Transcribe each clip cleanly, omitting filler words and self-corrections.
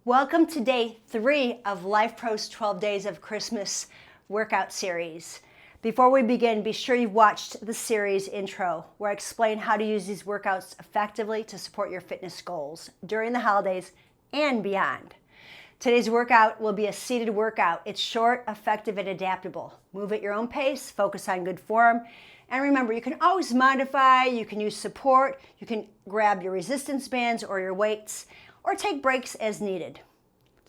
Welcome to day 3 of Lifepro's 12 Days of Christmas workout series. Before we begin, be sure you've watched the series intro where I explain how to use these workouts effectively to support your fitness goals during the holidays and beyond. Today's workout will be a seated workout. It's short, effective, and adaptable. Move at your own pace, focus on good form, and remember, you can always modify, you can use support, you can grab your resistance bands or your weights, or take breaks as needed.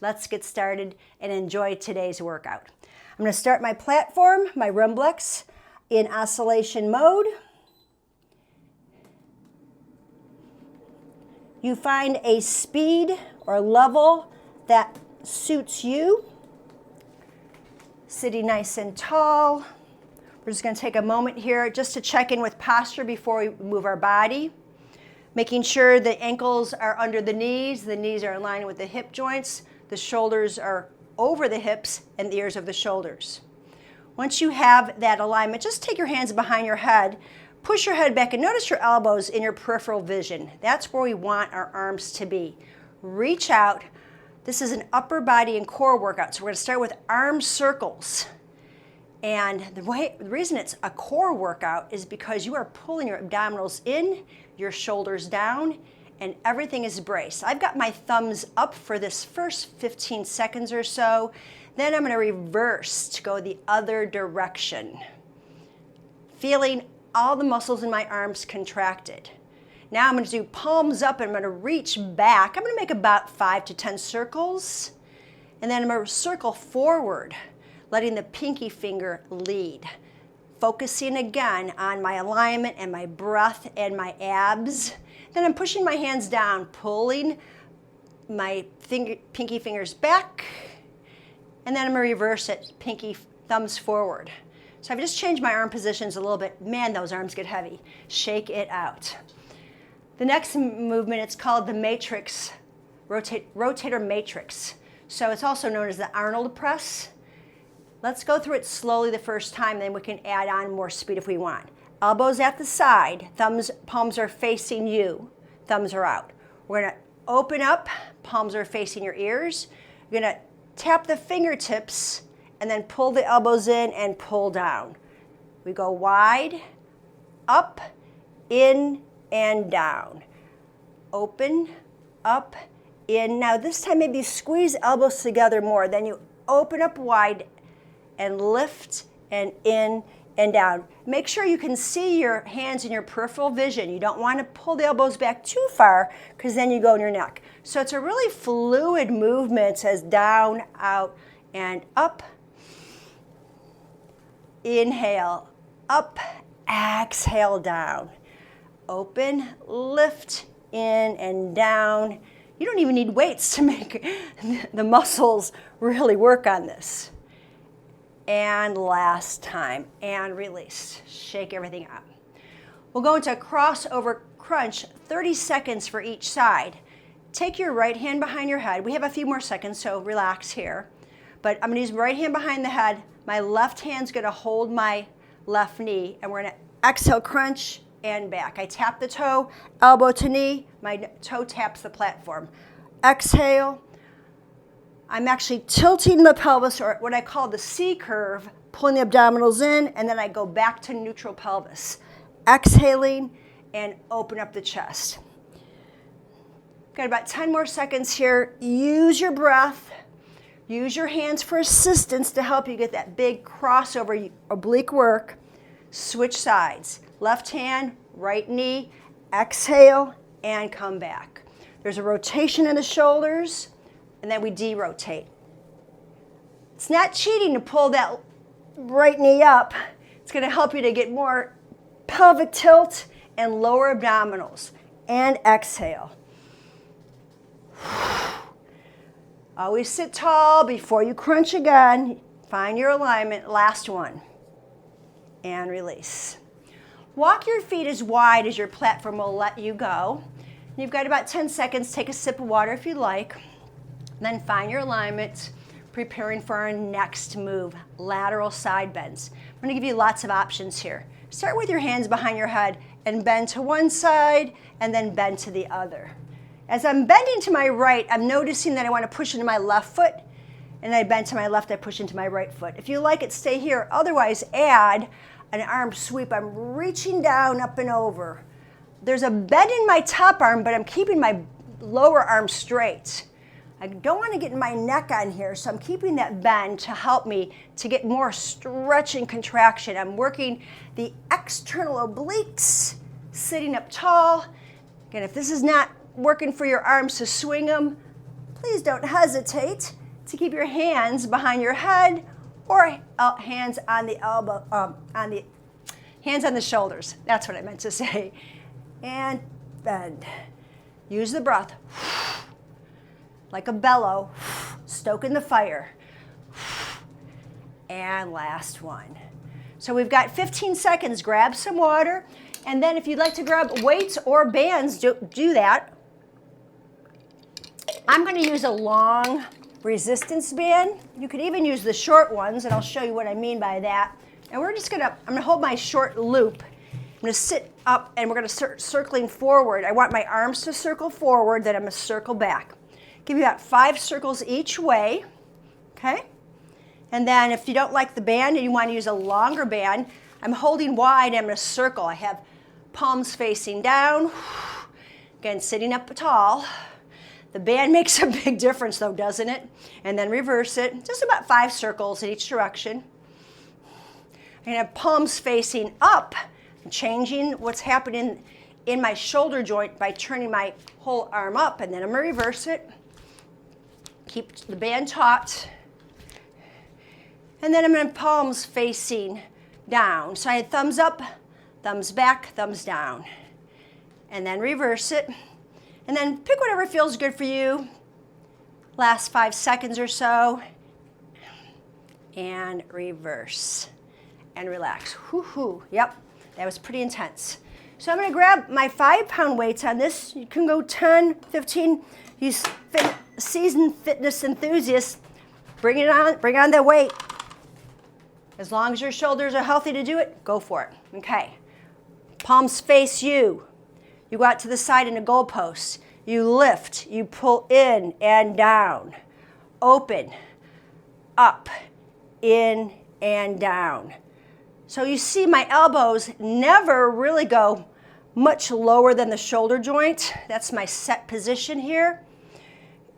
Let's get started and enjoy today's workout. I'm going to start my platform, my Rumblex, in oscillation mode. You find a speed or level that suits you. Sitting nice and tall. We're just going to take a moment here just to check in with posture before we move our body. Making sure the ankles are under the knees are in line with the hip joints, the shoulders are over the hips, and the ears of the shoulders. Once you have that alignment, just take your hands behind your head, push your head back, and notice your elbows in your peripheral vision. That's where we want our arms to be. Reach out. This is an upper body and core workout, so we're going to start with arm circles. And the reason it's a core workout is because you are pulling your abdominals in, your shoulders down, and everything is braced. I've got my thumbs up for this first 15 seconds or so. Then I'm going to reverse to go the other direction. Feeling all the muscles in my arms contracted. Now I'm going to do palms up and I'm going to reach back. I'm going to make about 5 to 10 circles. And then I'm going to circle forward, letting the pinky finger lead. Focusing again on my alignment and my breath and my abs. Then I'm pushing my hands down, pulling my pinky fingers back. And then I'm going to reverse it, pinky thumbs forward. So I've just changed my arm positions a little bit. Man, those arms get heavy. Shake it out. The next movement, it's called the Matrix, Rotator Matrix. So it's also known as the Arnold Press. Let's go through it slowly the first time, then we can add on more speed if we want. Elbows at the side, palms are facing you, thumbs are out. We're going to open up, palms are facing your ears. You're going to tap the fingertips and then pull the elbows in and pull down. We go wide, up, in, and down. Open, up, in. Now this time maybe squeeze elbows together more. Then you open up wide and lift and in and down. Make sure you can see your hands in your peripheral vision. You don't want to pull the elbows back too far because then you go in your neck. So it's a really fluid movement as down, out, and up. Inhale, up, exhale, down. Open, lift, in and down. You don't even need weights to make the muscles really work on this. And last time, and release. Shake everything up. We'll go into a crossover crunch, 30 seconds for each side. Take your right hand behind your head. We have a few more seconds, so relax here. But I'm going to use my right hand behind the head. My left hand's going to hold my left knee, and we're going to exhale, crunch, and back. I tap the toe, elbow to knee. My toe taps the platform. Exhale. I'm actually tilting the pelvis, or what I call the C curve, pulling the abdominals in, and then I go back to neutral pelvis. Exhaling and open up the chest. Got about 10 more seconds here. Use your breath. Use your hands for assistance to help you get that big crossover oblique work. Switch sides. Left hand, right knee, exhale, and come back. There's a rotation in the shoulders. And then we de-rotate. It's not cheating to pull that right knee up. It's going to help you to get more pelvic tilt and lower abdominals. And exhale. Always sit tall before you crunch again. Find your alignment. Last one. And release. Walk your feet as wide as your platform will let you go. You've got about 10 seconds. Take a sip of water if you'd like. Then find your alignment, preparing for our next move, lateral side bends. I'm going to give you lots of options here. Start with your hands behind your head and bend to one side and then bend to the other. As I'm bending to my right, I'm noticing that I want to push into my left foot, and I bend to my left, I push into my right foot. If you like it, stay here. Otherwise, add an arm sweep. I'm reaching down, up and over. There's a bend in my top arm, but I'm keeping my lower arm straight. I don't want to get my neck on here, so I'm keeping that bend to help me to get more stretch and contraction. I'm working the external obliques, sitting up tall. Again, if this is not working for your arms to swing them, please don't hesitate to keep your hands behind your head or hands on the elbow, hands on the shoulders. That's what I meant to say. And bend. Use the breath. Like a bellow, stoking the fire. And last one. So we've got 15 seconds. Grab some water. And then if you'd like to grab weights or bands, do that. I'm going to use a long resistance band. You could even use the short ones, and I'll show you what I mean by that. And we're just going to, I'm going to hold my short loop. I'm going to sit up, and we're going to start circling forward. I want my arms to circle forward, then I'm going to circle back. Give you about 5 circles each way, okay? And then if you don't like the band and you want to use a longer band, I'm holding wide and I'm going to circle. I have palms facing down. Again, sitting up tall. The band makes a big difference though, doesn't it? And then reverse it. Just about 5 circles in each direction. And I have palms facing up, changing what's happening in my shoulder joint by turning my whole arm up, and then I'm going to reverse it. Keep the band taut. And then I'm going to palms facing down. So I had thumbs up, thumbs back, thumbs down. And then reverse it. And then pick whatever feels good for you. Last 5 seconds or so. And reverse. And relax. Whoo-hoo. Yep, that was pretty intense. So I'm going to grab my 5-pound weights on this. You can go 10, 15. You seasoned fitness enthusiasts, bring on the weight. As long as your shoulders are healthy to do it, go for it. Okay. Palms face you. You go out to the side in a goalpost. You lift. You pull in and down. Open. Up. In and down. So you see my elbows never really go much lower than the shoulder joint. That's my set position here.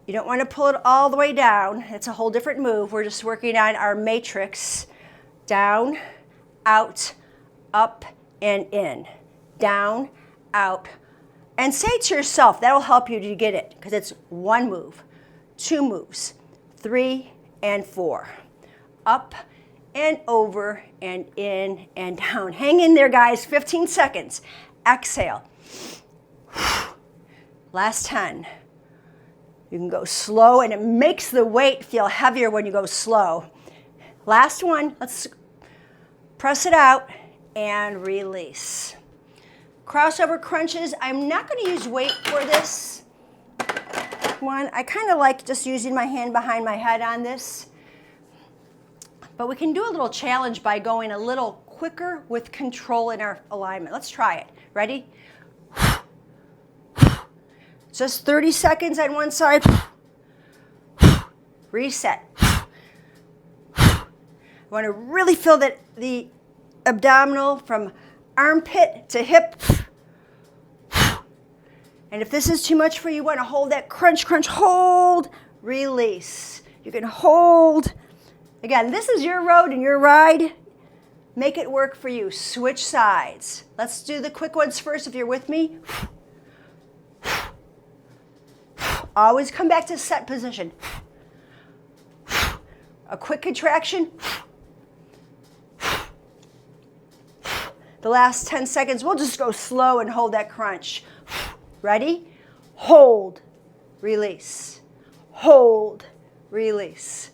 You don't want to pull it all the way down. It's a whole different move. We're just working on our matrix. Down, out, up, and in. Down, out. And say to yourself, that'll help you to get it, because it's 1 move, 2 moves, 3 and 4. Up and over and in and down. Hang in there, guys. 15 seconds. Exhale. Last 10. You can go slow, and it makes the weight feel heavier when you go slow. Last one. Let's press it out and release. Crossover crunches. I'm not going to use weight for this one. I kind of like just using my hand behind my head on this. But we can do a little challenge by going a little quicker with control in our alignment. Let's try it. Ready? Just 30 seconds on one side. Reset. I want to really feel that the abdominal from armpit to hip. And if this is too much for you, you want to hold that crunch, crunch, hold, release. You can hold. Again, this is your road and your ride. Make it work for you. Switch sides. Let's do the quick ones first if you're with me. Always come back to set position. A quick contraction. The last 10 seconds, we'll just go slow and hold that crunch. Ready? Hold, release. Hold, release.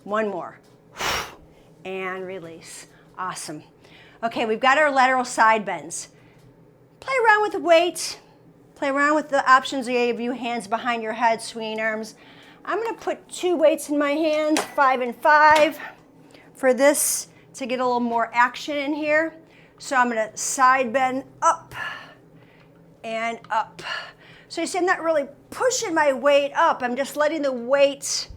One more. And release. Awesome. Okay, we've got our lateral side bends. Play around with the weight. Play around with the options I gave you. Hands behind your head, swinging arms. I'm going to put 2 weights in my hands, 5 and 5, for this to get a little more action in here. So I'm going to side bend up and up. So you see, I'm not really pushing my weight up. I'm just letting the weight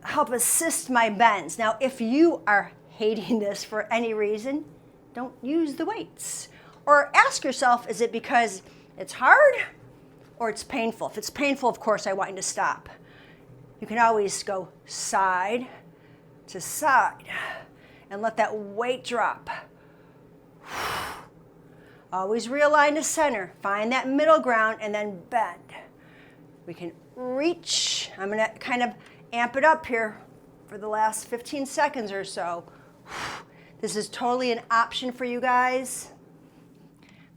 help assist my bends. Now, if you are hating this for any reason, don't use the weights. Or ask yourself, is it because it's hard or it's painful? If it's painful, of course, I want you to stop. You can always go side to side and let that weight drop. Always realign to center. Find that middle ground and then bend. We can reach. I'm going to kind of amp it up here for the last 15 seconds or so. This is totally an option for you guys.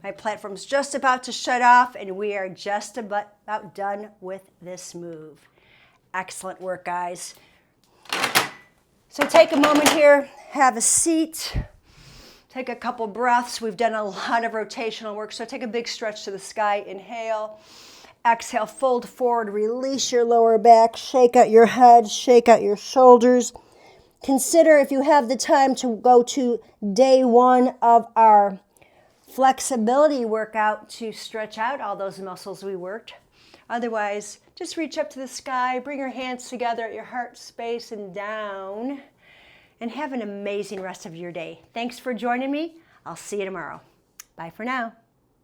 My platform's just about to shut off and we are just about done with this move. Excellent work, guys. So take a moment here, have a seat, take a couple breaths. We've done a lot of rotational work, so take a big stretch to the sky. Inhale, exhale, fold forward, release your lower back, shake out your head, shake out your shoulders. Consider, if you have the time, to go to day 1 of our flexibility workout to stretch out all those muscles we worked. Otherwise, just reach up to the sky, bring your hands together at your heart space and down, and have an amazing rest of your day. Thanks for joining me. I'll see you tomorrow. Bye for now.